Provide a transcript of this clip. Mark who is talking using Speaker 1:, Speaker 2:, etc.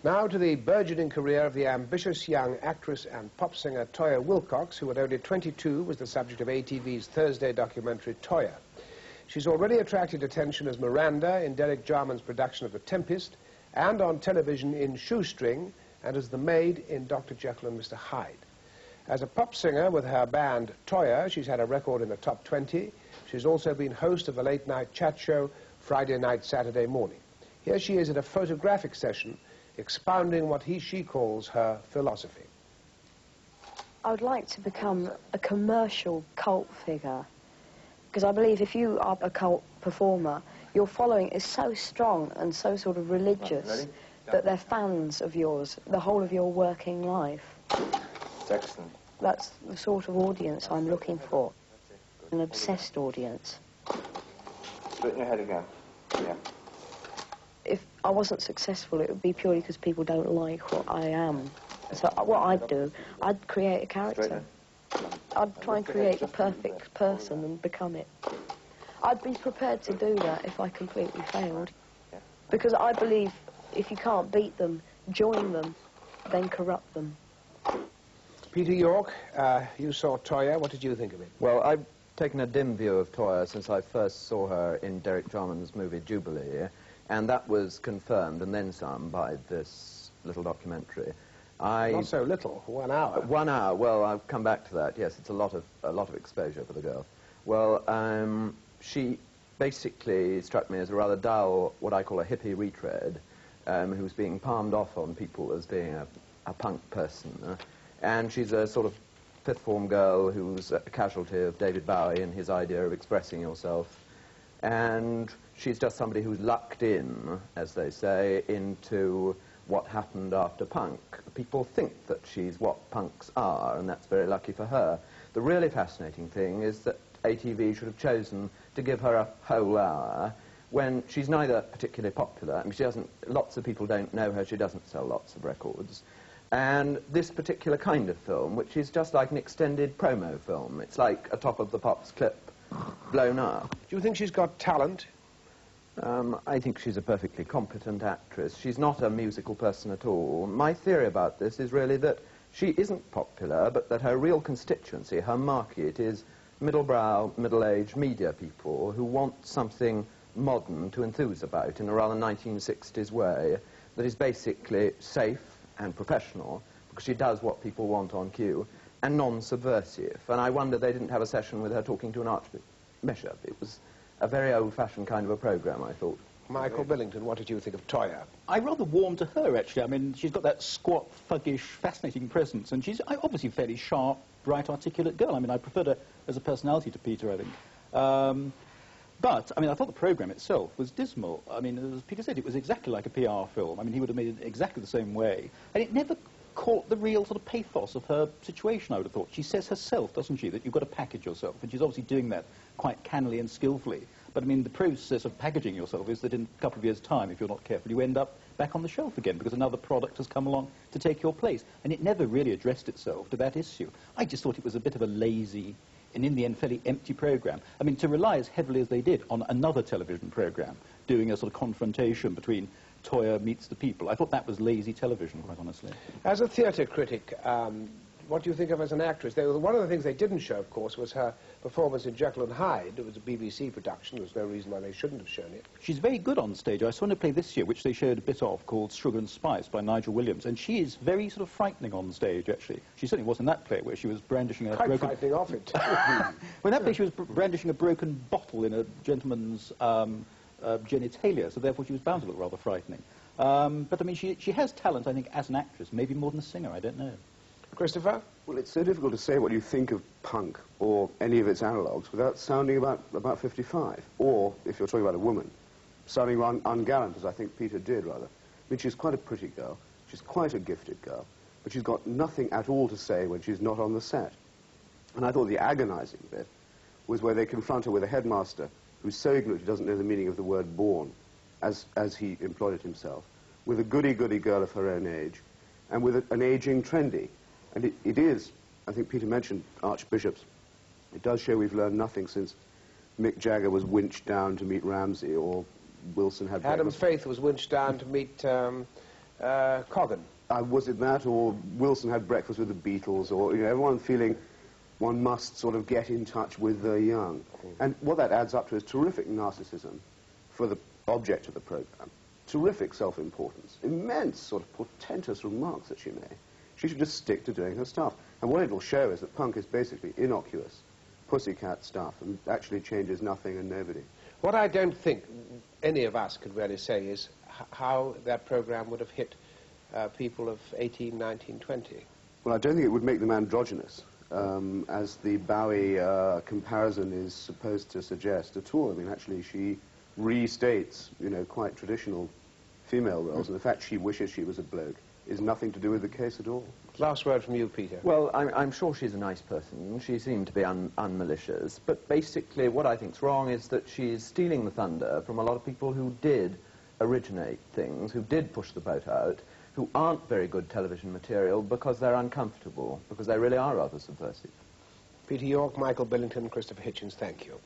Speaker 1: Now to the burgeoning career of the ambitious young actress and pop singer Toyah Willcox, who at only 22 was the subject of ATV's Thursday documentary Toyah. She's already attracted attention as Miranda in Derek Jarman's production of The Tempest, and on television in Shoestring, and as the maid in Dr. Jekyll and Mr. Hyde. As a pop singer with her band Toyah, she's had a record in the top 20. She's also been host of the late-night chat show Friday Night, Saturday Morning. Here she is at a photographic session expounding what she calls her philosophy.
Speaker 2: I would like to become a commercial cult figure, because I believe if you are a cult performer, your following is so strong and so sort of religious that they're fans of yours the whole of your working life.
Speaker 3: It's excellent.
Speaker 2: That's the sort of audience I'm looking for, an obsessed audience.
Speaker 3: Straighten your head again. Yeah.
Speaker 2: If I wasn't successful, it would be purely because people don't like what I am. So what I'd do, I'd create a character. I'd try and create the perfect person and become it. I'd be prepared to do that if I completely failed. Because I believe if you can't beat them, join them, then corrupt them.
Speaker 1: Peter York, you saw Toyah. What did you think of it?
Speaker 4: Well, I've taken a dim view of Toyah since I first saw her in Derek Jarman's movie Jubilee, and that was confirmed and then some by this little documentary.
Speaker 1: Not so little, 1 hour.
Speaker 4: 1 hour, well, I'll come back to that. Yes, it's a lot of exposure for the girl. Well, she basically struck me as a rather dull, what I call a hippie retread, who's being palmed off on people as being a punk person. And she's a sort of fifth form girl who's a casualty of David Bowie and his idea of expressing yourself. And she's just somebody who's lucked in, as they say, into what happened after punk. People think that she's what punks are, and that's very lucky for her. The really fascinating thing is that ATV should have chosen to give her a whole hour when she's neither particularly popular. I mean, she doesn't, lots of people don't know her, she doesn't sell lots of records. And this particular kind of film, which is just like an extended promo film, it's like a Top of the Pops clip blown up.
Speaker 1: Do you think she's got talent?
Speaker 4: I think she's a perfectly competent actress. She's not a musical person at all. My theory about this is really that she isn't popular, but that her real constituency, her market, is middle-brow, middle-aged media people who want something modern to enthuse about in a rather 1960s way that is basically safe and professional, because she does what people want on cue, and non-subversive. And I wonder they didn't have a session with her talking to an archbishop. It was a very old-fashioned kind of a programme, I thought.
Speaker 1: Michael Billington, what did you think of Toyah?
Speaker 5: I rather warmed to her, actually. I mean, she's got that squat, thuggish, fascinating presence, and she's obviously a fairly sharp, bright, articulate girl. I mean, I preferred her as a personality to Peter, I think. But, I mean, I thought the programme itself was dismal. I mean, as Peter said, it was exactly like a PR film. I mean, he would have made it exactly the same way. And it never caught the real sort of pathos of her situation, I would have thought. She says herself, doesn't she, that you've got to package yourself, and she's obviously doing that quite cannily and skillfully. But, I mean, the process of packaging yourself is that in a couple of years' time, if you're not careful, you end up back on the shelf again because another product has come along to take your place. And it never really addressed itself to that issue. I just thought it was a bit of a lazy and, in the end, fairly empty programme. I mean, to rely as heavily as they did on another television programme, doing a sort of confrontation between Toyah meets the people, I thought that was lazy television, quite honestly.
Speaker 1: As a theatre critic, what do you think of as an actress? One of the things they didn't show, of course, was her performance in Jekyll and Hyde. It was a BBC production. There was no reason why they shouldn't have shown it.
Speaker 5: She's very good on stage. I saw her play this year, which they showed a bit of, called Sugar and Spice by Nigel Williams, and she is very sort of frightening on stage, actually. She certainly was in that play, where she was brandishing a broken...
Speaker 1: Quite frightening off it.
Speaker 5: Well, in that play, she was brandishing a broken bottle in a gentleman's genitalia, so therefore she was bound to look rather frightening. But, I mean, she has talent, I think, as an actress, maybe more than a singer, I don't know.
Speaker 1: Christopher?
Speaker 6: Well, it's so difficult to say what you think of punk or any of its analogues without sounding about 55. Or, if you're talking about a woman, sounding ungallant, as I think Peter did, rather. I mean, she's quite a pretty girl. She's quite a gifted girl. But she's got nothing at all to say when she's not on the set. And I thought the agonizing bit was where they confront her with a headmaster who's so ignorant he doesn't know the meaning of the word born, as he employed it himself, with a goody-goody girl of her own age, and with an aging trendy. And it is, I think Peter mentioned archbishops. It does show we've learned nothing since Mick Jagger was winched down to meet Ramsay, or Wilson had...
Speaker 1: Adam Faith was winched down to meet Coggan.
Speaker 6: Was it that, or Wilson had breakfast with the Beatles, or everyone feeling one must sort of get in touch with the young. And what that adds up to is terrific narcissism for the object of the program, terrific self-importance, immense sort of portentous remarks that she made. She should just stick to doing her stuff. And what it will show is that punk is basically innocuous, pussycat stuff, and actually changes nothing and nobody.
Speaker 1: What I don't think any of us could really say is how that program would have hit people of 18, 19, 20.
Speaker 6: Well, I don't think it would make them androgynous, as the Bowie comparison is supposed to suggest at all. I mean, actually, she restates, quite traditional female roles, and the fact she wishes she was a bloke is nothing to do with the case at all.
Speaker 1: Last word from you, Peter.
Speaker 4: Well, I'm sure she's a nice person. She seemed to be unmalicious. But basically, what I think's wrong is that she's stealing the thunder from a lot of people who did originate things, who did push the boat out, who aren't very good television material because they're uncomfortable, because they really are rather subversive.
Speaker 1: Peter York, Michael Billington, Christopher Hitchens, thank you.